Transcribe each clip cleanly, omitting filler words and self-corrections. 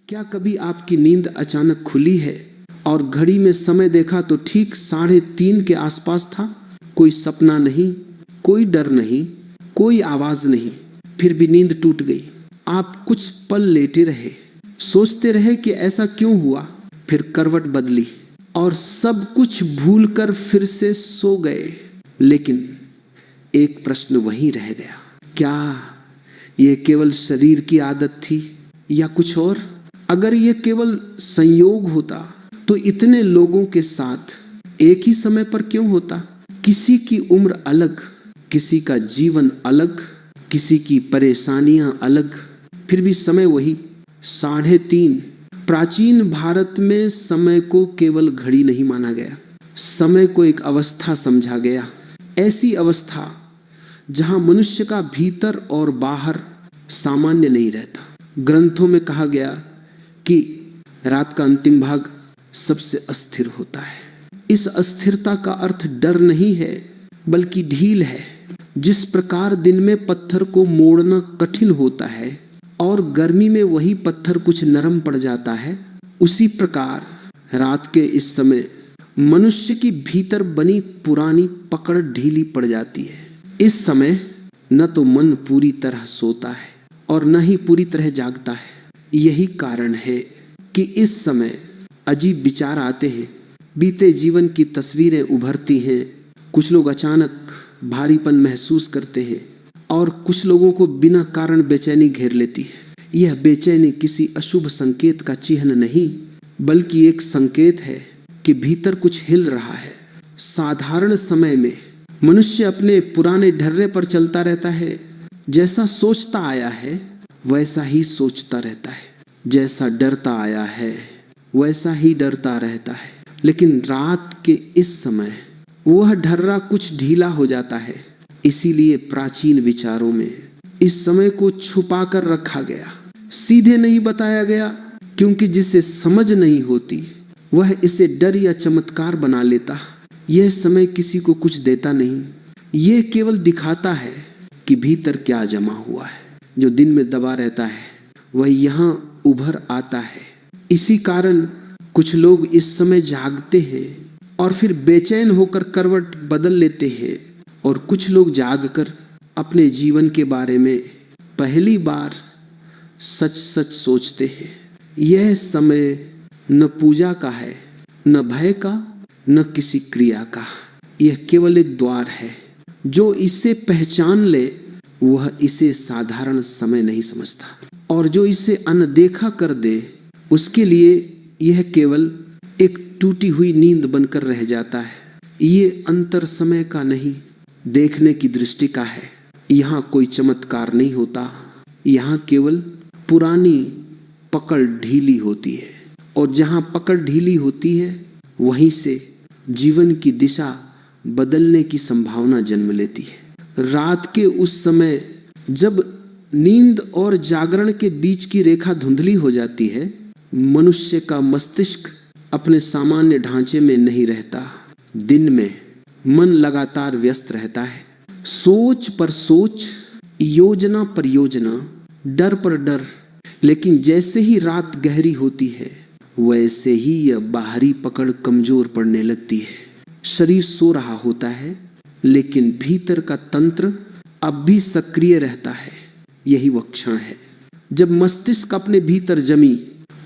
क्या कभी आपकी नींद अचानक खुली है और घड़ी में समय देखा तो ठीक 3:30 के आसपास था? कोई सपना नहीं, कोई डर नहीं, कोई आवाज नहीं, फिर भी नींद टूट गई। आप कुछ पल लेटे रहे, सोचते रहे कि ऐसा क्यों हुआ, फिर करवट बदली और सब कुछ भूलकर फिर से सो गए। लेकिन एक प्रश्न वहीं रह गया, क्या यह केवल शरीर की आदत थी या कुछ और? अगर यह केवल संयोग होता तो इतने लोगों के साथ एक ही समय पर क्यों होता? किसी की उम्र अलग, किसी का जीवन अलग, किसी की परेशानियां अलग, फिर भी समय वही 3:30। प्राचीन भारत में समय को केवल घड़ी नहीं माना गया, समय को एक अवस्था समझा गया। ऐसी अवस्था जहां मनुष्य का भीतर और बाहर सामान्य नहीं रहता। ग्रंथों में कहा गया कि रात का अंतिम भाग सबसे अस्थिर होता है। इस अस्थिरता का अर्थ डर नहीं है बल्कि ढील है। जिस प्रकार दिन में पत्थर को मोड़ना कठिन होता है और गर्मी में वही पत्थर कुछ नरम पड़ जाता है, उसी प्रकार रात के इस समय मनुष्य की भीतर बनी पुरानी पकड़ ढीली पड़ जाती है। इस समय न तो मन पूरी तरह सोता है और न ही पूरी तरह जागता है। यही कारण है कि इस समय अजीब विचार आते हैं, बीते जीवन की तस्वीरें उभरती हैं। कुछ लोग अचानक भारीपन महसूस करते हैं और कुछ लोगों को बिना कारण बेचैनी घेर लेती है। यह बेचैनी किसी अशुभ संकेत का चिन्ह नहीं बल्कि एक संकेत है कि भीतर कुछ हिल रहा है। साधारण समय में मनुष्य अपने पुराने ढर्रे पर चलता रहता है। जैसा सोचता आया है वैसा ही सोचता रहता है, जैसा डरता आया है वैसा ही डरता रहता है। लेकिन रात के इस समय वह ढर्रा कुछ ढीला हो जाता है। इसीलिए प्राचीन विचारों में इस समय को छुपा कर रखा गया, सीधे नहीं बताया गया, क्योंकि जिसे समझ नहीं होती वह इसे डर या चमत्कार बना लेता। यह समय किसी को कुछ देता नहीं, यह केवल दिखाता है कि भीतर क्या जमा हुआ है। जो दिन में दबा रहता है वह यहाँ उभर आता है। इसी कारण कुछ लोग इस समय जागते हैं और फिर बेचैन होकर करवट बदल लेते हैं, और कुछ लोग जागकर अपने जीवन के बारे में पहली बार सच सच सोचते हैं। यह समय न पूजा का है, न भय का, न किसी क्रिया का। यह केवल एक द्वार है। जो इसे पहचान ले वह इसे साधारण समय नहीं समझता, और जो इसे अनदेखा कर दे उसके लिए यह केवल एक टूटी हुई नींद बनकर रह जाता है। ये अंतर समय का नहीं, देखने की दृष्टि का है। यहाँ कोई चमत्कार नहीं होता, यहाँ केवल पुरानी पकड़ ढीली होती है, और जहाँ पकड़ ढीली होती है वहीं से जीवन की दिशा बदलने की संभावना जन्म लेती है। रात के उस समय जब नींद और जागरण के बीच की रेखा धुंधली हो जाती है, मनुष्य का मस्तिष्क अपने सामान्य ढांचे में नहीं रहता। दिन में मन लगातार व्यस्त रहता है, सोच पर सोच, योजना पर योजना, डर पर डर। लेकिन जैसे ही रात गहरी होती है वैसे ही यह बाहरी पकड़ कमजोर पड़ने लगती है। शरीर सो रहा होता है लेकिन भीतर का तंत्र अब भी सक्रिय रहता है। यही वह क्षण है जब मस्तिष्क अपने भीतर जमी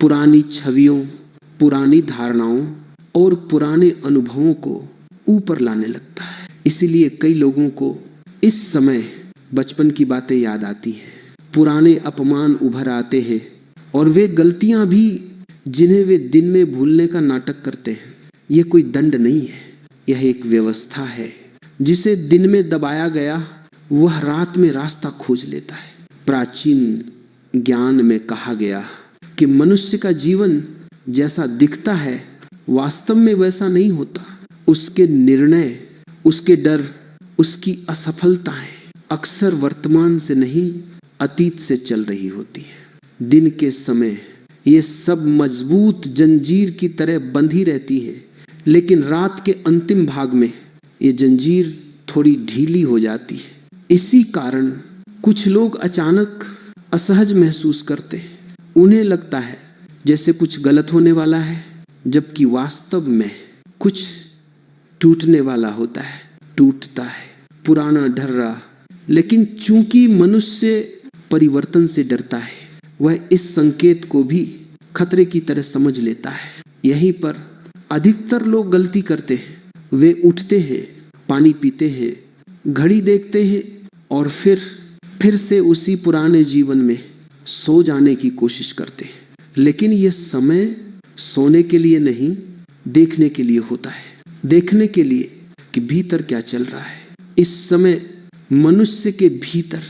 पुरानी छवियों, पुरानी धारणाओं और पुराने अनुभवों को ऊपर लाने लगता है। इसीलिए कई लोगों को इस समय बचपन की बातें याद आती हैं, पुराने अपमान उभर आते हैं, और वे गलतियां भी जिन्हें वे दिन में भूलने का नाटक करते हैं। यह कोई दंड नहीं है, यह एक व्यवस्था है। जिसे दिन में दबाया गया वह रात में रास्ता खोज लेता है। प्राचीन ज्ञान में कहा गया कि मनुष्य का जीवन जैसा दिखता है वास्तव में वैसा नहीं होता। उसके निर्णय, उसके डर, उसकी असफलताएं अक्सर वर्तमान से नहीं अतीत से चल रही होती है। दिन के समय ये सब मजबूत जंजीर की तरह बंधी रहती है, लेकिन रात के अंतिम भाग में ये जंजीर थोड़ी ढीली हो जाती है। इसी कारण कुछ लोग अचानक असहज महसूस करते हैं। उन्हें लगता है जैसे कुछ गलत होने वाला है, जबकि वास्तव में कुछ टूटने वाला होता है, टूटता है, पुराना ढर्रा। लेकिन चूंकि मनुष्य परिवर्तन से डरता है, वह इस संकेत को भी खतरे की तरह समझ लेता है। यहीं पर अधिकतर लोग गलती करते हैं। वे उठते हैं, पानी पीते हैं, घड़ी देखते हैं और फिर से उसी पुराने जीवन में सो जाने की कोशिश करते हैं। लेकिन यह समय सोने के लिए नहीं, देखने के लिए होता है। देखने के लिए कि भीतर क्या चल रहा है। इस समय मनुष्य के भीतर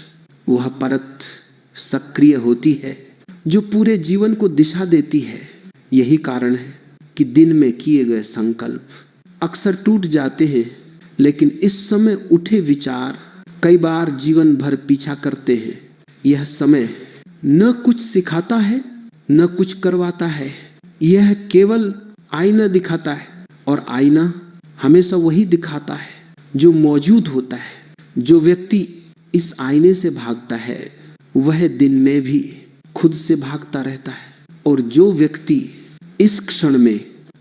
वह परत सक्रिय होती है जो पूरे जीवन को दिशा देती है। यही कारण है कि दिन में किए गए संकल्प अक्सर टूट जाते हैं, लेकिन इस समय उठे विचार कई बार जीवन भर पीछा करते हैं। यह समय न कुछ सिखाता है, न कुछ करवाता है। यह केवल आईना दिखाता है, और आईना हमेशा वही दिखाता है जो मौजूद होता है। जो व्यक्ति इस आईने से भागता है वह दिन में भी खुद से भागता रहता है, और जो व्यक्ति इस क्षण में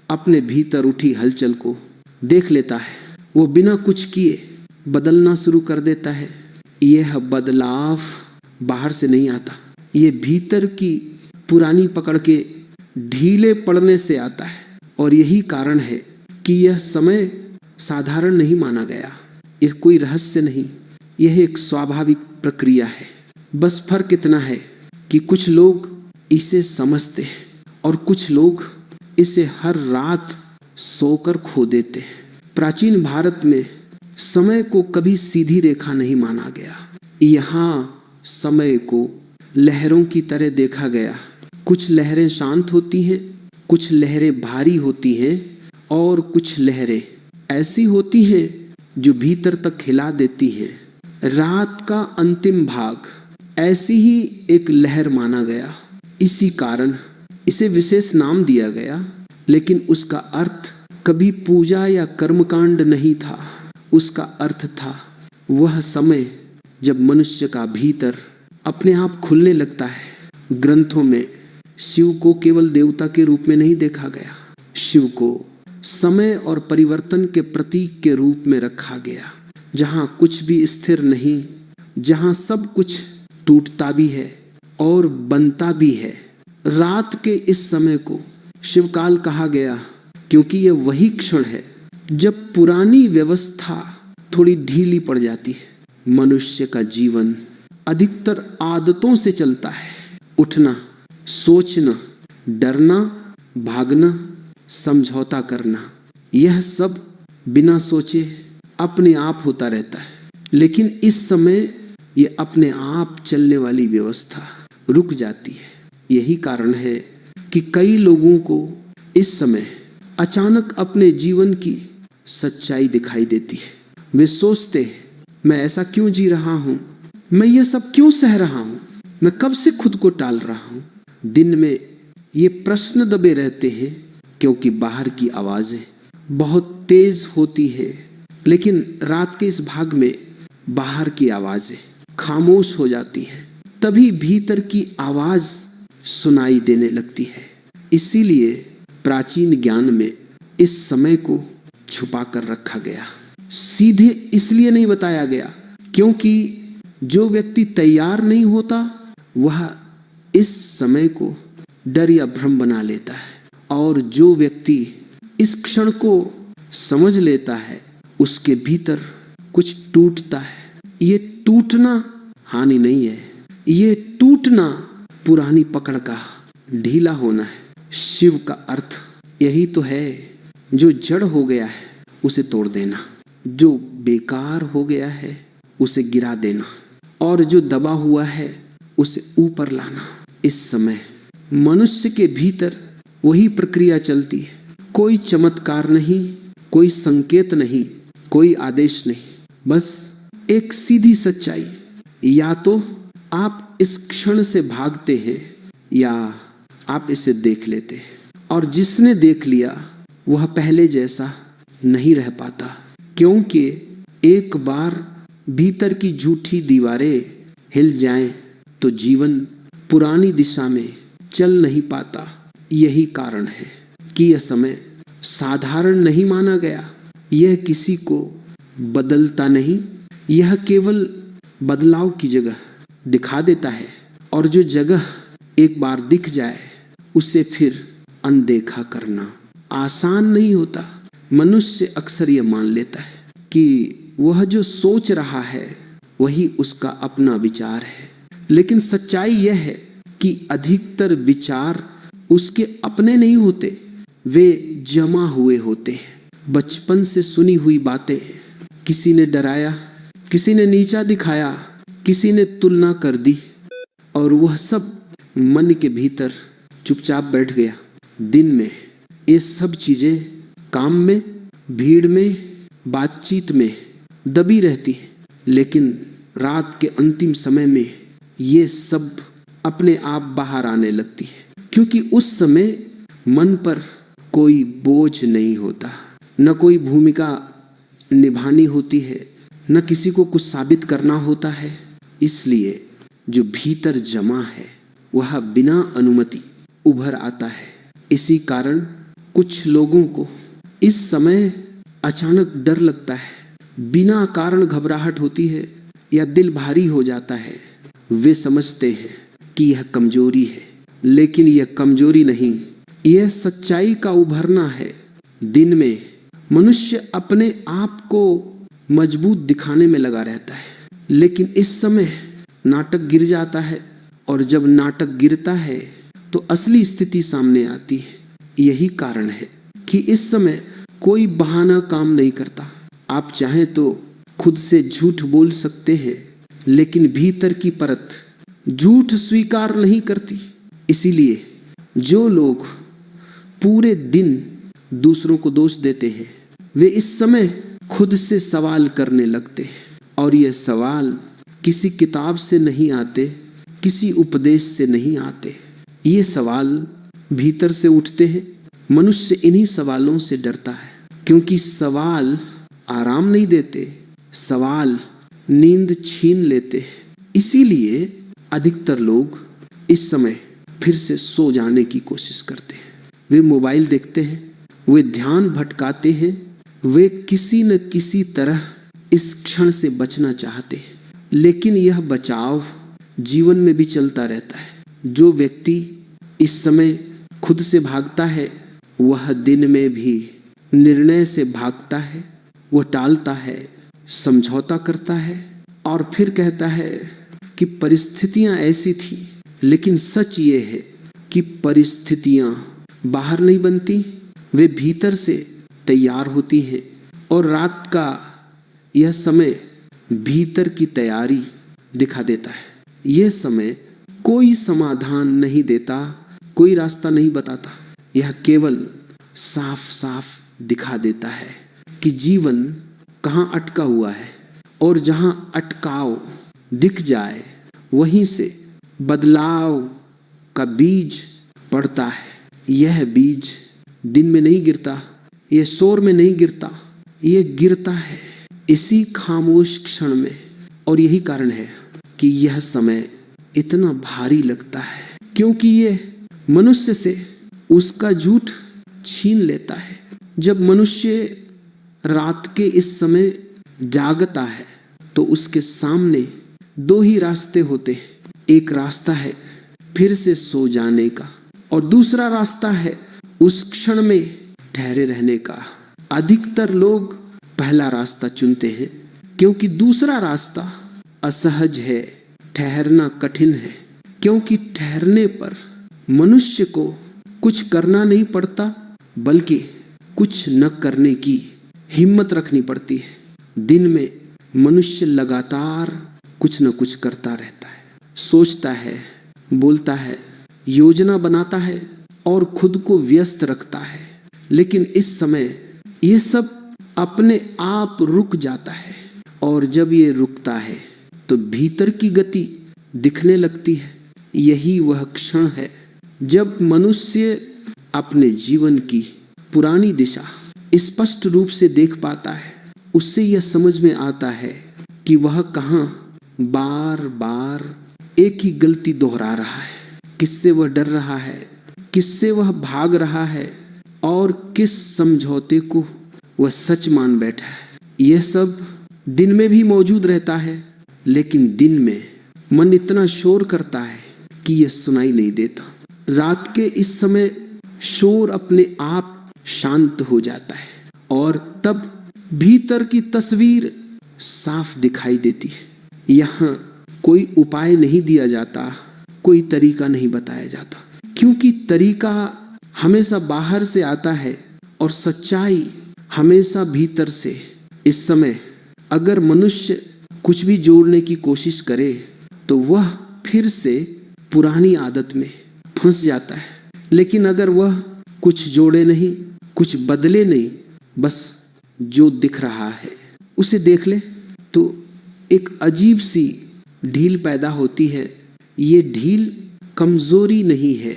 अपने भीतर उठी हलचल को देख लेता है, वो बिना कुछ किए बदलना शुरू कर देता है। यह बदलाव बाहर से नहीं आता, ये भीतर की पुरानी पकड़ के ढीले पड़ने से आता है। और यही कारण है कि यह समय साधारण नहीं माना गया। यह कोई रहस्य नहीं, यह एक स्वाभाविक प्रक्रिया है। बस फर्क इतना है कि कुछ लोग इसे समझते हैं और कुछ लोग इसे हर रात सोकर खो देते हैं। प्राचीन भारत में समय को कभी सीधी रेखा नहीं माना गया। यहाँ समय को लहरों की तरह देखा गया। कुछ लहरें शांत होती हैं, कुछ लहरें भारी होती हैं, और कुछ लहरें ऐसी होती हैं जो भीतर तक हिला देती हैं। रात का अंतिम भाग ऐसी ही एक लहर माना गया। इसी कारण इसे विशेष नाम दिया गया, लेकिन उसका अर्थ कभी पूजा या कर्मकांड नहीं था। उसका अर्थ था वह समय जब मनुष्य का भीतर अपने आप खुलने लगता है। ग्रंथों में शिव को केवल देवता के रूप में नहीं देखा गया, शिव को समय और परिवर्तन के प्रतीक के रूप में रखा गया। जहाँ कुछ भी स्थिर नहीं, जहाँ सब कुछ टूटता भी है और बनता भी है। रात के इस समय को शिवकाल कहा गया क्योंकि यह वही क्षण है जब पुरानी व्यवस्था थोड़ी ढीली पड़ जाती है। मनुष्य का जीवन अधिकतर आदतों से चलता है। उठना, सोचना, डरना, भागना, समझौता करना, यह सब बिना सोचे अपने आप होता रहता है। लेकिन इस समय ये अपने आप चलने वाली व्यवस्था रुक जाती है। यही कारण है कि कई लोगों को इस समय अचानक अपने जीवन की सच्चाई दिखाई देती है। वे सोचते हैं, मैं ऐसा क्यों जी रहा हूँ, मैं ये सब क्यों सह रहा हूँ, मैं कब से खुद को टाल रहा हूँ। दिन में ये प्रश्न दबे रहते हैं क्योंकि बाहर की आवाजें बहुत तेज होती है, लेकिन रात के इस भाग में बाहर की आवाजें खामोश हो जाती हैं। तभी भीतर की आवाज सुनाई देने लगती है। इसीलिए प्राचीन ज्ञान में इस समय को छुपा कर रखा गया। सीधे इसलिए नहीं बताया गया क्योंकि जो व्यक्ति तैयार नहीं होता वह इस समय को डर या भ्रम बना लेता है, और जो व्यक्ति इस क्षण को समझ लेता है उसके भीतर कुछ टूटता है। ये टूटना हानि नहीं है, ये टूटना पुरानी पकड़ का ढीला होना है। शिव का अर्थ यही तो है, जो जड़ हो गया है उसे तोड़ देना, जो बेकार हो गया है उसे गिरा देना, और जो दबा हुआ है उसे ऊपर लाना। इस समय मनुष्य के भीतर वही प्रक्रिया चलती है। कोई चमत्कार नहीं, कोई संकेत नहीं, कोई आदेश नहीं, बस एक सीधी सच्चाई। या तो आप इस क्षण से भागते हैं या आप इसे देख लेते हैं, और जिसने देख लिया वह पहले जैसा नहीं रह पाता, क्योंकि एक बार भीतर की झूठी दीवारें हिल जाएं तो जीवन पुरानी दिशा में चल नहीं पाता। यही कारण है कि यह समय साधारण नहीं माना गया। यह किसी को बदलता नहीं, यह केवल बदलाव की जगह दिखा देता है, और जो जगह एक बार दिख जाए उसे फिर अनदेखा करना आसान नहीं होता। मनुष्य अक्सर यह मान लेता है कि वह जो सोच रहा है वही उसका अपना विचार है, लेकिन सच्चाई यह है कि अधिकतर विचार उसके अपने नहीं होते, वे जमा हुए होते हैं। बचपन से सुनी हुई बातें, किसी ने डराया, किसी ने नीचा दिखाया, किसी ने तुलना कर दी, और वह सब मन के भीतर चुपचाप बैठ गया। दिन में ये सब चीजें काम में, भीड़ में, बातचीत में दबी रहती है, लेकिन रात के अंतिम समय में ये सब अपने आप बाहर आने लगती है, क्योंकि उस समय मन पर कोई बोझ नहीं होता, न कोई भूमिका निभानी होती है, न किसी को कुछ साबित करना होता है। इसलिए जो भीतर जमा है वह बिना अनुमति उभर आता है। इसी कारण कुछ लोगों को इस समय अचानक डर लगता है, बिना कारण घबराहट होती है या दिल भारी हो जाता है। वे समझते हैं कि यह कमजोरी है, लेकिन यह कमजोरी नहीं, यह सच्चाई का उभरना है। दिन में मनुष्य अपने आप को मजबूत दिखाने में लगा रहता है, लेकिन इस समय नाटक गिर जाता है, और जब नाटक गिरता है तो असली स्थिति सामने आती है। यही कारण है कि इस समय कोई बहाना काम नहीं करता। आप चाहें तो खुद से झूठ बोल सकते हैं, लेकिन भीतर की परत झूठ स्वीकार नहीं करती। इसीलिए जो लोग पूरे दिन दूसरों को दोष देते हैं, वे इस समय खुद से सवाल करने लगते हैं, और ये सवाल किसी किताब से नहीं आते, किसी उपदेश से नहीं आते। ये सवाल भीतर से उठते हैं। मनुष्य इन्हीं सवालों से डरता है, क्योंकि सवाल आराम नहीं देते, सवाल नींद छीन लेते हैं। इसीलिए अधिकतर लोग इस समय फिर से सो जाने की कोशिश करते हैं। वे मोबाइल देखते हैं, वे ध्यान भटकाते हैं, वे किसी न किसी तरह इस क्षण से बचना चाहते हैं, लेकिन यह बचाव जीवन में भी चलता रहता है। जो व्यक्ति इस समय खुद से भागता है वह दिन में भी निर्णय से भागता है, वह टालता है, समझौता करता है, और फिर कहता है कि परिस्थितियां ऐसी थी। लेकिन सच ये है कि परिस्थितियां बाहर नहीं बनती, वे भीतर से तैयार होती हैं, और रात का यह समय भीतर की तैयारी दिखा देता है। यह समय कोई समाधान नहीं देता, कोई रास्ता नहीं बताता, यह केवल साफ साफ दिखा देता है कि जीवन कहाँ अटका हुआ है, और जहाँ अटकाव दिख जाए वहीं से बदलाव का बीज पड़ता है। यह बीज दिन में नहीं गिरता, यह शोर में नहीं गिरता, यह गिरता है इसी खामोश क्षण में। और यही कारण है कि यह समय इतना भारी लगता है, क्योंकि यह मनुष्य से उसका झूठ छीन लेता है। जब मनुष्य रात के इस समय जागता है तो उसके सामने दो ही रास्ते होते हैं। एक रास्ता है फिर से सो जाने का, और दूसरा रास्ता है उस क्षण में ठहरे रहने का। अधिकतर लोग पहला रास्ता चुनते हैं, क्योंकि दूसरा रास्ता असहज है, ठहरना कठिन है। क्योंकि ठहरने पर मनुष्य को कुछ करना नहीं पड़ता, बल्कि कुछ न करने की हिम्मत रखनी पड़ती है। दिन में मनुष्य लगातार कुछ न कुछ करता रहता है, सोचता है, बोलता है, योजना बनाता है और खुद को व्यस्त रखता है। लेकिन इस समय ये सब अपने आप रुक जाता है, और जब ये रुकता है तो भीतर की गति दिखने लगती है। यही वह क्षण है जब मनुष्य अपने जीवन की पुरानी दिशा स्पष्ट रूप से देख पाता है। उससे यह समझ में आता है कि वह कहाँ बार बार एक ही गलती दोहरा रहा है, किससे वह डर रहा है, किससे वह भाग रहा है और किस समझौते को वह सच मान बैठा है। यह सब दिन में भी मौजूद रहता है, लेकिन दिन में मन इतना शोर करता है कि यह सुनाई नहीं देता। रात के इस समय शोर अपने आप शांत हो जाता है और तब भीतर की तस्वीर साफ दिखाई देती है। यहाँ कोई उपाय नहीं दिया जाता, कोई तरीका नहीं बताया जाता, क्योंकि तरीका हमेशा बाहर से आता है और सच्चाई हमेशा भीतर से। इस समय अगर मनुष्य कुछ भी जोड़ने की कोशिश करे तो वह फिर से पुरानी आदत में फंस जाता है, लेकिन अगर वह कुछ जोड़े नहीं, कुछ बदले नहीं, बस जो दिख रहा है उसे देख ले, तो एक अजीब सी ढील पैदा होती है। ये ढील कमजोरी नहीं है,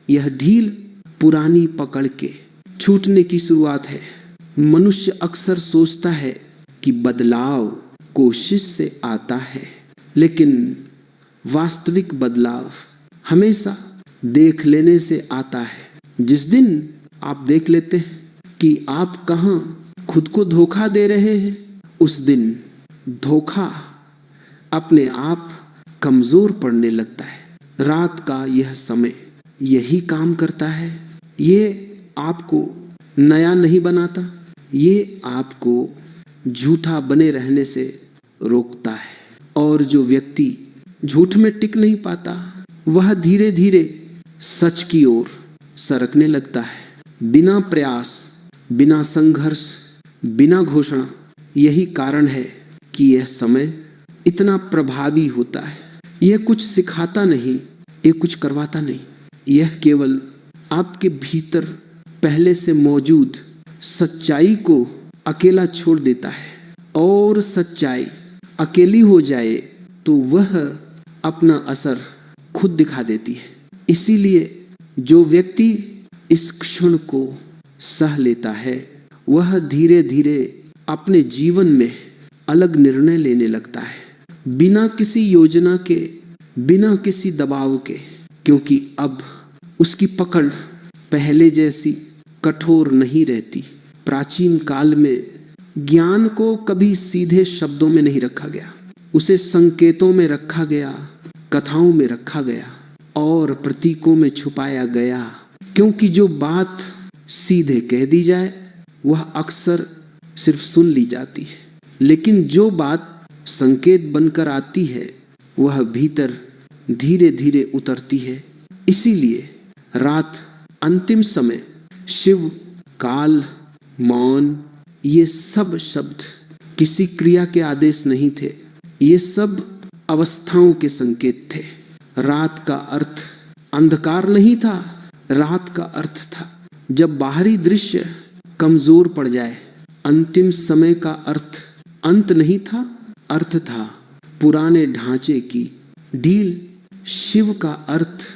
यह ढील पुरानी पकड़ के छूटने की शुरुआत है। मनुष्य अक्सर सोचता है कि बदलाव कोशिश से आता है, लेकिन वास्तविक बदलाव हमेशा देख लेने से आता है। जिस दिन आप देख लेते हैं कि आप कहाँ खुद को धोखा दे रहे हैं, उस दिन धोखा अपने आप कमजोर पड़ने लगता है। रात का यह समय यही काम करता है। ये आपको नया नहीं बनाता, ये आपको झूठा बने रहने से रोकता है। और जो व्यक्ति झूठ में टिक नहीं पाता, वह धीरे धीरे सच की ओर सरकने लगता है, बिना प्रयास, बिना संघर्ष, बिना घोषणा। यही कारण है कि यह समय इतना प्रभावी होता है। यह कुछ सिखाता नहीं, यह कुछ करवाता नहीं, यह केवल आपके भीतर पहले से मौजूद सच्चाई को अकेला छोड़ देता है। और सच्चाई अकेली हो जाए तो वह अपना असर खुद दिखा देती है। इसीलिए जो व्यक्ति इस क्षण को सह लेता है, वह धीरे धीरे अपने जीवन में अलग निर्णय लेने लगता है, बिना किसी योजना के, बिना किसी दबाव के, क्योंकि अब उसकी पकड़ पहले जैसी कठोर नहीं रहती। प्राचीन काल में ज्ञान को कभी सीधे शब्दों में नहीं रखा गया, उसे संकेतों में रखा गया, कथाओं में रखा गया और प्रतीकों में छुपाया गया। क्योंकि जो बात सीधे कह दी जाए वह अक्सर सिर्फ सुन ली जाती है, लेकिन जो बात संकेत बनकर आती है वह भीतर धीरे धीरे उतरती है। इसीलिए रात, अंतिम समय, शिव, काल, मौन, ये सब शब्द किसी क्रिया के आदेश नहीं थे, ये सब अवस्थाओं के संकेत थे। रात का अर्थ अंधकार नहीं था, रात का अर्थ था जब बाहरी दृश्य कमजोर पड़ जाए। अंतिम समय का अर्थ अंत नहीं था, अर्थ था पुराने ढांचे की ढील। शिव का अर्थ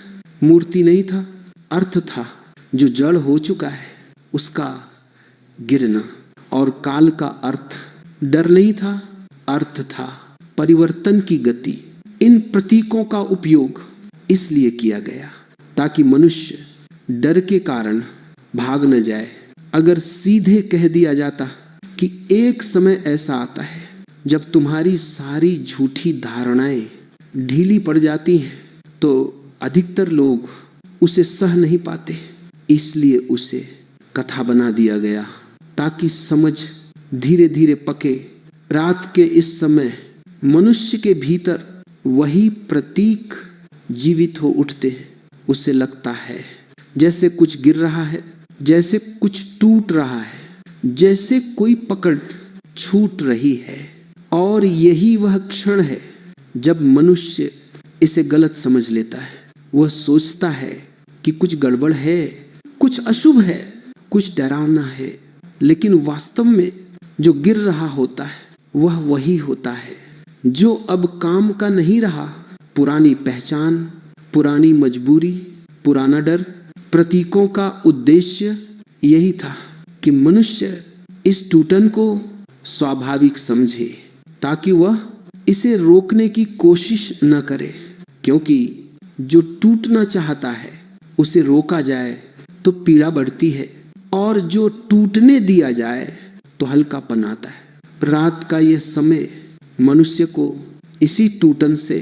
मूर्ति नहीं था, अर्थ था जो जड़ हो चुका है उसका गिरना। और काल का अर्थ डर नहीं था, अर्थ था परिवर्तन की गति। इन प्रतीकों का उपयोग इसलिए किया गया ताकि मनुष्य डर के कारण भाग न जाए। अगर सीधे कह दिया जाता कि एक समय ऐसा आता है जब तुम्हारी सारी झूठी धारणाएं ढीली पड़ जाती हैं, तो अधिकतर लोग उसे सह नहीं पाते। इसलिए उसे कथा बना दिया गया ताकि समझ धीरे धीरे पके। रात के इस समय मनुष्य के भीतर वही प्रतीक जीवित हो उठते हैं। उसे लगता है जैसे कुछ गिर रहा है, जैसे कुछ टूट रहा है, जैसे कोई पकड़ छूट रही है। और यही वह क्षण है जब मनुष्य इसे गलत समझ लेता है। वह सोचता है कि कुछ गड़बड़ है, कुछ अशुभ है, कुछ डरावना है, लेकिन वास्तव में जो गिर रहा होता है वह वही होता है जो अब काम का नहीं रहा। पुरानी पहचान, पुरानी मजबूरी, पुराना डर। प्रतीकों का उद्देश्य यही था कि मनुष्य इस टूटन को स्वाभाविक समझे ताकि वह इसे रोकने की कोशिश न करे, क्योंकि जो टूटना चाहता है उसे रोका जाए तो पीड़ा बढ़ती है, और जो टूटने दिया जाए तो हल्कापन आता है। रात का यह समय मनुष्य को इसी टूटन से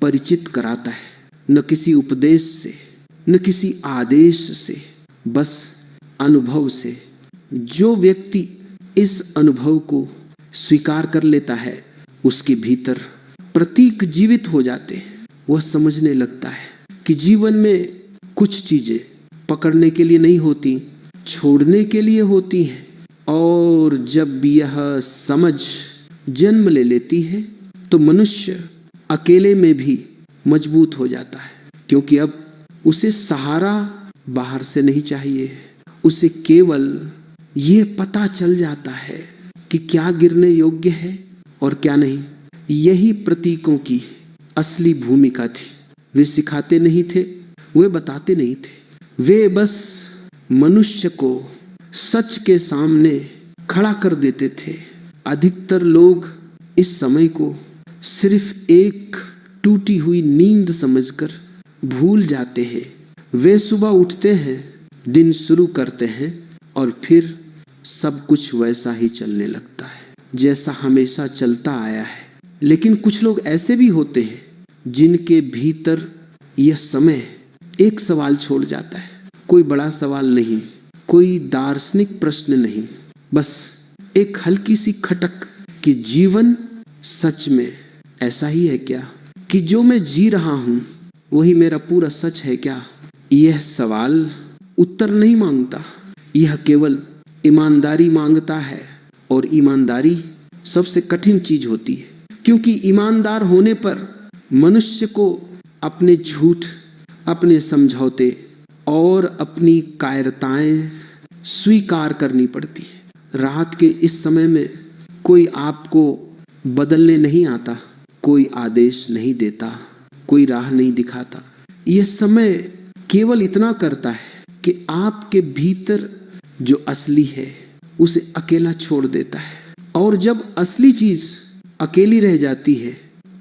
परिचित कराता है, न किसी उपदेश से, न किसी आदेश से, बस अनुभव से। जो व्यक्ति इस अनुभव को स्वीकार कर लेता है, उसके भीतर प्रतीक जीवित हो जाते हैं। वह समझने लगता है कि जीवन में कुछ चीजें पकड़ने के लिए नहीं होती, छोड़ने के लिए होती हैं। और जब यह समझ जन्म ले लेती है तो मनुष्य अकेले में भी मजबूत हो जाता है, क्योंकि अब उसे सहारा बाहर से नहीं चाहिए। उसे केवल ये पता चल जाता है कि क्या गिरने योग्य है और क्या नहीं। यही प्रतीकों की असली भूमिका थी। वे सिखाते नहीं थे, वे बताते नहीं थे, वे बस मनुष्य को सच के सामने खड़ा कर देते थे। अधिकतर लोग इस समय को सिर्फ एक टूटी हुई नींद समझकर भूल जाते हैं। वे सुबह उठते हैं, दिन शुरू करते हैं और फिर सब कुछ वैसा ही चलने लगता है जैसा हमेशा चलता आया है। लेकिन कुछ लोग ऐसे भी होते हैं जिनके भीतर यह समय एक सवाल छोड़ जाता है। कोई बड़ा सवाल नहीं, कोई दार्शनिक प्रश्न नहीं, बस एक हल्की सी खटक कि जीवन सच में ऐसा ही है क्या, कि जो मैं जी रहा हूं वही मेरा पूरा सच है क्या। यह सवाल उत्तर नहीं मांगता, यह केवल ईमानदारी मांगता है। और ईमानदारी सबसे कठिन चीज होती है, क्योंकि ईमानदार होने पर मनुष्य को अपने झूठ, अपने समझौते और अपनी कायरताएं स्वीकार करनी पड़ती है। रात के इस समय में कोई आपको बदलने नहीं आता, कोई आदेश नहीं देता, कोई राह नहीं दिखाता। यह समय केवल इतना करता है कि आपके भीतर जो असली है उसे अकेला छोड़ देता है। और जब असली चीज अकेली रह जाती है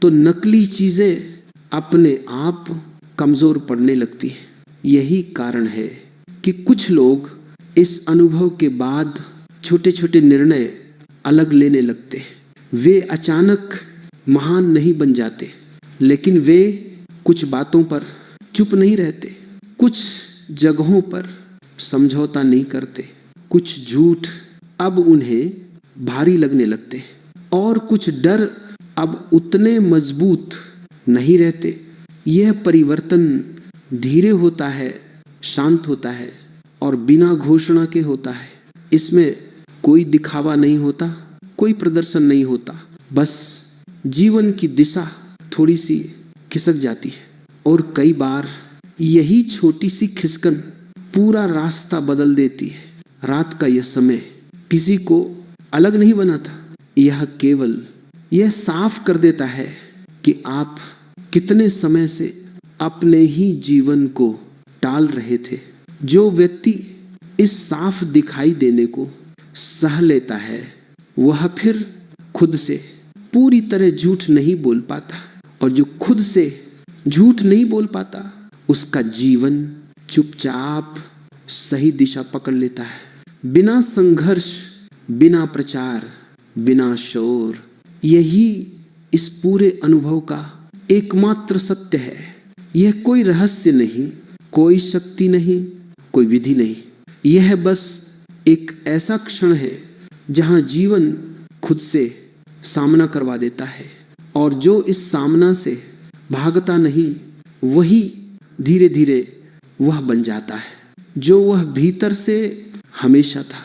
तो नकली चीजें अपने आप कमजोर पड़ने लगती है। यही कारण है कि कुछ लोग इस अनुभव के बाद छोटे छोटे निर्णय अलग लेने लगते हैं। वे अचानक महान नहीं बन जाते, लेकिन वे कुछ बातों पर चुप नहीं रहते, कुछ जगहों पर समझौता नहीं करते, कुछ झूठ अब उन्हें भारी लगने लगते हैं, और कुछ डर अब उतने मजबूत नहीं रहते। यह परिवर्तन धीरे होता है, शांत होता है और बिना घोषणा के होता है। इसमें कोई दिखावा नहीं होता, कोई प्रदर्शन नहीं होता, बस जीवन की दिशा थोड़ी सी खिसक जाती है। और कई बार यही छोटी सी खिसकन पूरा रास्ता बदल देती है। रात का यह समय किसी को अलग नहीं बनाता, यह केवल यह साफ कर देता है कि आप कितने समय से अपने ही जीवन को टाल रहे थे। जो व्यक्ति इस साफ दिखाई देने को सह लेता है, वह फिर खुद से पूरी तरह झूठ नहीं बोल पाता, और जो खुद से झूठ नहीं बोल पाता उसका जीवन चुपचाप सही दिशा पकड़ लेता है। बिना संघर्ष, बिना प्रचार, बिना शोर। यही इस पूरे अनुभव का एकमात्र सत्य है। यह कोई रहस्य नहीं, कोई शक्ति नहीं, कोई विधि नहीं। यह बस एक ऐसा क्षण है जहां जीवन खुद से सामना करवा देता है, और जो इस सामना से भागता नहीं, वही धीरे धीरे वह बन जाता है जो वह भीतर से हमेशा था।